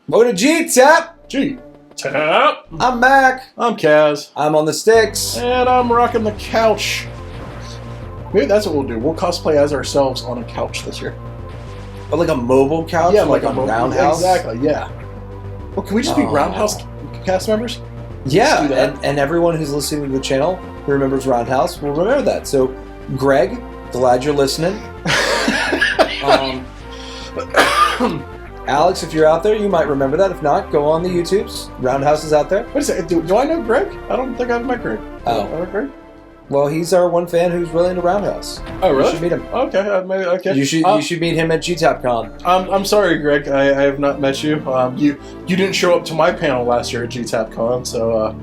Welcome to GTAAP. GTAAP. I'm Mac. I'm Kaz. I'm on the sticks. And I'm rocking the couch. Maybe that's what we'll do. We'll cosplay as ourselves on a couch this year. But like a mobile couch? Yeah, like a on Roundhouse? Exactly, yeah. Well, can we just be Roundhouse cast members? Yeah, and everyone who's listening to the channel who remembers Roundhouse will remember that. So, Greg, glad you're listening. Alex, if you're out there, you might remember that. If not, go on the YouTubes. Roundhouse is out there. Wait a second. Do I know Greg? I don't think I've met Greg. Oh. I know Greg? Well, he's our one fan who's really into Roundhouse. Oh, really? You should meet him. Okay, okay. You should meet him at GTAAP Con. I'm sorry, Greg. I have not met you. You didn't show up to my panel last year at GTAAP Con, so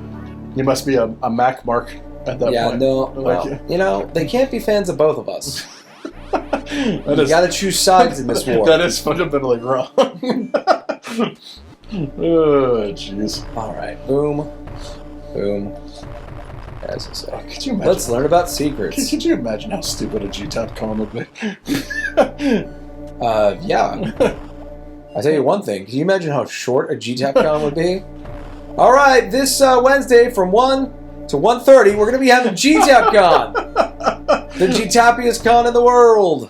you must be a Mac mark at that point. Yeah, no. Well, you know, they can't be fans of both of us. You gotta choose sides in this war. That is fundamentally wrong. Oh, jeez. Alright, boom. Boom. As I say. Could you imagine? Let's learn about secrets. Could you imagine how stupid a GTAAP Con would be? Yeah. I'll tell you one thing. Can you imagine how short a GTAAP Con would be? Alright, this Wednesday from 1 to 1:30, we're going to be having GTAAP Con. The GTAAPiest con in the world.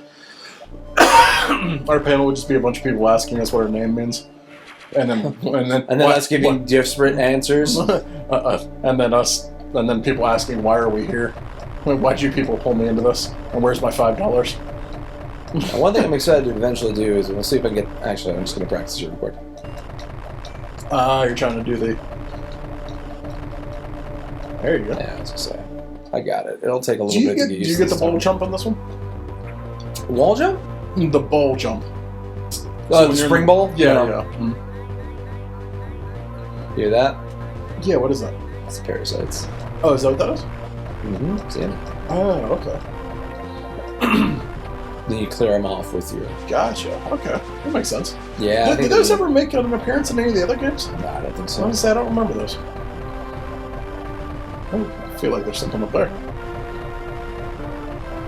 Our panel would just be a bunch of people asking us what our name means. And then us giving different answers. And then people asking, why are we here? Why'd you people pull me into this? And where's my $5? One thing I'm excited to eventually do is we'll see if I can get. Actually, I'm just going to practice your record. You're trying to do the. There you go. Yeah, I was going to say. I got it. It'll take a little bit to get used to. Do you get the ball jump on this one? Wall jump? The ball jump. The spring bowl? Yeah, yeah. Mm. Hear that? Yeah, what is that? It's parasites. Oh, is that what that is? Mm-hmm. See it? Oh, okay. Then you clear them off with your... Gotcha. Okay. That makes sense. Yeah. Did those ever make an appearance in any of the other games? No, I don't think so. Honestly, I don't remember those. I feel like there's something up there.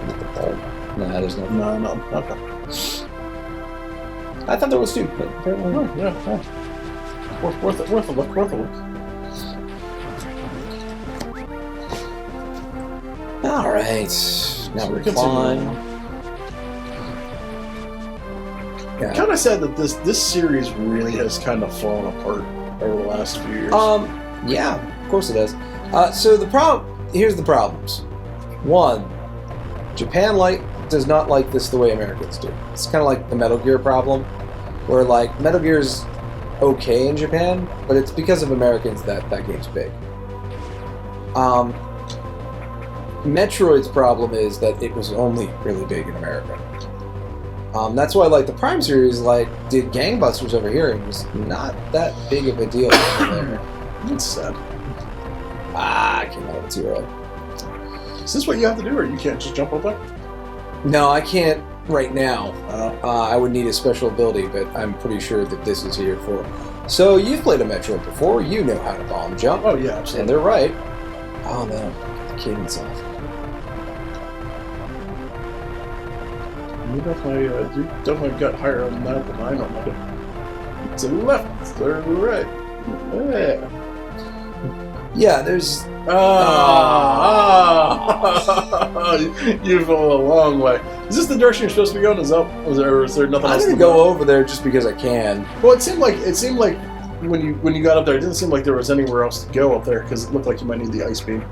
With the ball. No, there's nothing. No. Okay. I thought there was two, but apparently not. Yeah. Worth a look. All right. Now we're fine. Yeah. Kind of sad that this series really has kind of fallen apart over the last few years. Yeah, of course it has. So here's the problems. One, Japan does not like this the way Americans do. It's kind of like the Metal Gear problem, where like Metal Gear's okay in Japan, but it's because of Americans that game's big. Metroid's problem is that it was only really big in America. That's why like the Prime series did gangbusters over here and was not that big of a deal over there. That's sad. I came out of it too early. Is this what you have to do, or you can't just jump up there? No, I can't right now. I would need a special ability, but I'm pretty sure that this is here for. So you've played a Metroid before. You know how to bomb jump. Oh yeah, absolutely. And they're right. Oh no, the cadence off. You definitely got higher on that than I normally do. To the left, to the right. Yeah. Yeah, there's... You've gone a long way. Is this the direction you're supposed to be going? Is there nothing else? I'm gonna go over there just because I can. Well, it seemed like when you got up there, it didn't seem like there was anywhere else to go up there because it looked like you might need the ice beam.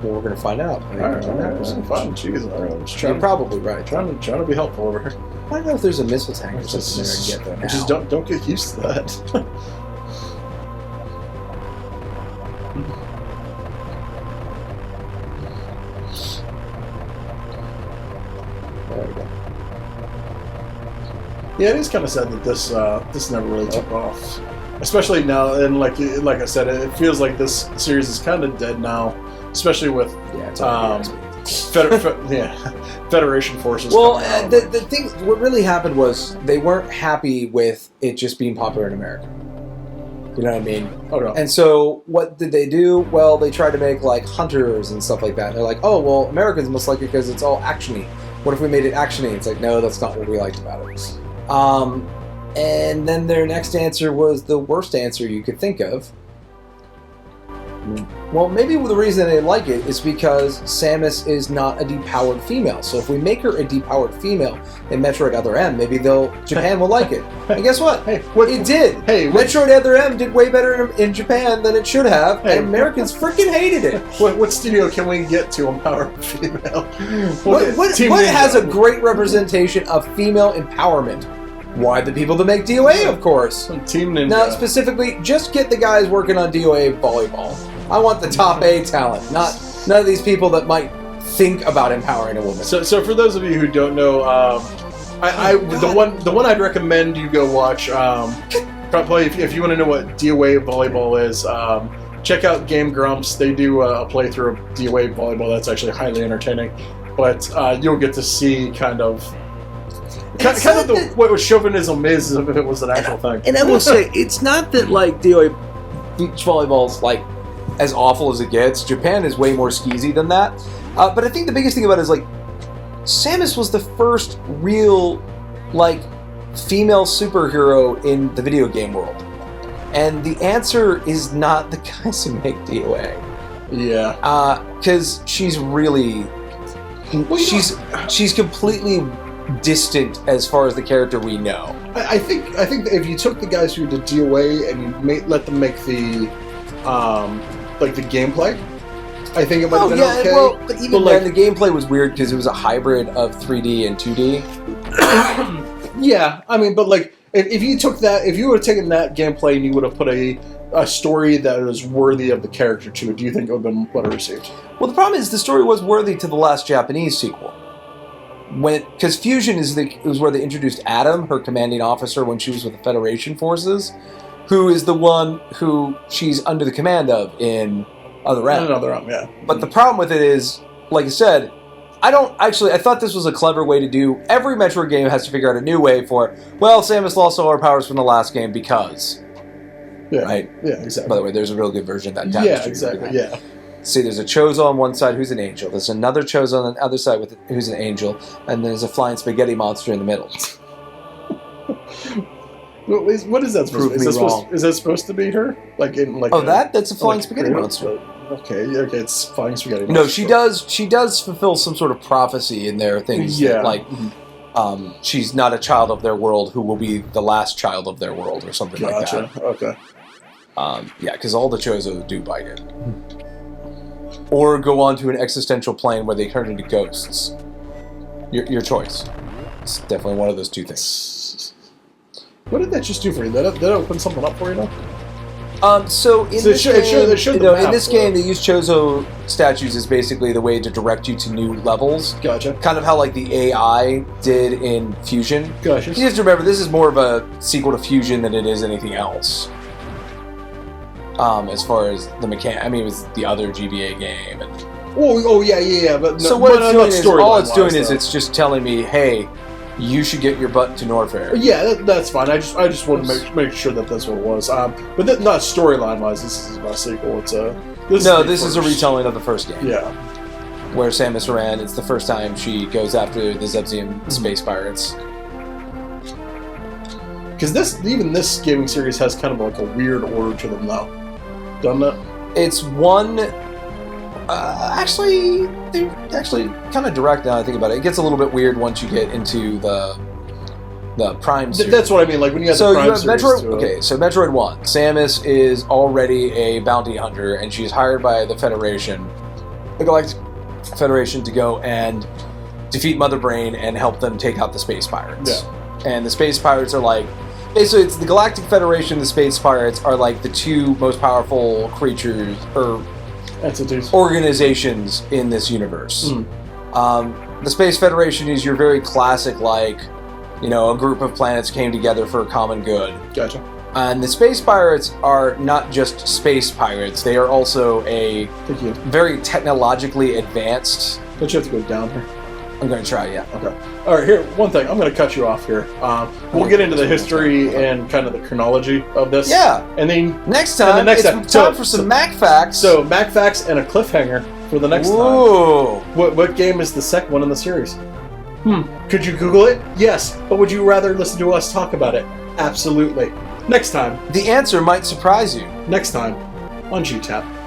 Well, we're gonna find out. All right, fine. Jeez, I'm just You're probably right. Trying to be helpful over here. I don't know if there's a missile tank or something there I can get there now. Just don't get used to that. There we go. Yeah, it is kind of sad that this never really took off, especially now. And like I said, it feels like this series is kind of dead now, especially with Federation forces. Well, the thing, what really happened was they weren't happy with it just being popular in America. You know what I mean? Oh no. And so what did they do? Well, they tried to make like hunters and stuff like that. And they're like, oh well, Americans must like it because it's all actiony. What if we made it actiony? It's like, no, that's not what we liked about it. And then their next answer was the worst answer you could think of. Well, maybe the reason they like it is because Samus is not a depowered female. So if we make her a depowered female in Metroid Other M, maybe Japan will like it. And guess what? It did. Metroid Other M did way better in Japan than it should have, and Americans freaking hated it. What studio can we get to empower a female? What has a great representation of female empowerment? Why the people that make DOA, of course. Team Ninja. Now, specifically, just get the guys working on DOA volleyball. I want the top A talent, not none of these people that might think about empowering a woman. So for those of you who don't know, the one I'd recommend you go watch, probably if you want to know what DOA volleyball is, check out Game Grumps. They do a playthrough of DOA volleyball that's actually highly entertaining, but you'll get to see kind of what chauvinism is if it was an actual thing. And I will say, it's not that like DOA beach volleyball's like as awful as it gets. Japan is way more skeezy than that. But I think the biggest thing about it is like Samus was the first real like female superhero in the video game world. And the answer is not the guys who make DOA. Yeah. Because she's really she's completely distant as far as the character we know. I think that if you took the guys who did DOA and you let them make the like the gameplay, I think it might have been okay. Well, but even then, the gameplay was weird because it was a hybrid of 3D and 2D. Yeah, I mean, but like if you took that, if you would have taken that gameplay and you would have put a story that was worthy of the character to it, do you think it would have been better received? Well, the problem is the story was worthy to the last Japanese sequel. Because Fusion was where they introduced Adam, her commanding officer, when she was with the Federation forces, who is the one who she's under the command of in Other M. Yeah. But the problem with it is, like I said, I thought this was a clever way to do. Every Metroid game has to figure out a new way for, well, Samus lost all her powers from the last game because. Yeah. Right? Yeah, exactly. By the way, there's a real good version of that. Yeah, exactly. Yeah. See, there's a Chozo on one side who's an angel. There's another Chozo on the other side who's an angel, and there's a flying spaghetti monster in the middle. What is that supposed to be? Is that supposed to be her? That's a flying spaghetti monster. Okay, it's flying spaghetti monster. No, she does fulfill some sort of prophecy in there. Things like she's not a child of their world who will be the last child of their world or something like that. Okay. Because all the Chozo do bite it. Or go on to an existential plane where they turn into ghosts. Your choice. It's definitely one of those two things. What did that just do for you? Did that open something up for you now? So in this game, they use Chozo statues as basically the way to direct you to new levels. Gotcha. Kind of how like the AI did in Fusion. Gotcha. You have to remember, this is more of a sequel to Fusion than it is anything else. As far as the mechanic, I mean, it was the other GBA game. And yeah. But so what it's doing is it's just telling me, hey, you should get your butt to Norfair. Yeah, that's fine. I just want to make sure that that's what it was. But not storyline wise. This is not a sequel. This is a retelling of the first game. Yeah. Where Samus Aran, it's the first time she goes after the Zebzian space pirates. Because this gaming series has kind of like a weird order to them now. Done that? It's one. Actually, they're actually kind of direct now I think about it. It gets a little bit weird once you get into the Prime series. That's what I mean. Like when you have the Prime series. So Metroid 1. Samus is already a bounty hunter, and she's hired by the Federation, the Galactic Federation, to go and defeat Mother Brain and help them take out the space pirates. Yeah. And the space pirates are like. Basically, it's the Galactic Federation and the Space Pirates are like the two most powerful creatures or organizations in this universe. The Space Federation is your very classic, like, a group of planets came together for a common good. Gotcha. And the Space Pirates are not just space pirates; they are also a very technologically advanced. Don't you have to go down here? I'm going to try, yeah. Okay. All right, here, one thing. I'm going to cut you off here. We'll get into the history and kind of the chronology of this. Yeah. And then next time, it's time for some Mac Facts. So, Mac Facts and a cliffhanger for the next time. What game is the second one in the series? Could you Google it? Yes. But would you rather listen to us talk about it? Absolutely. Next time. The answer might surprise you. Next time on GTAAP.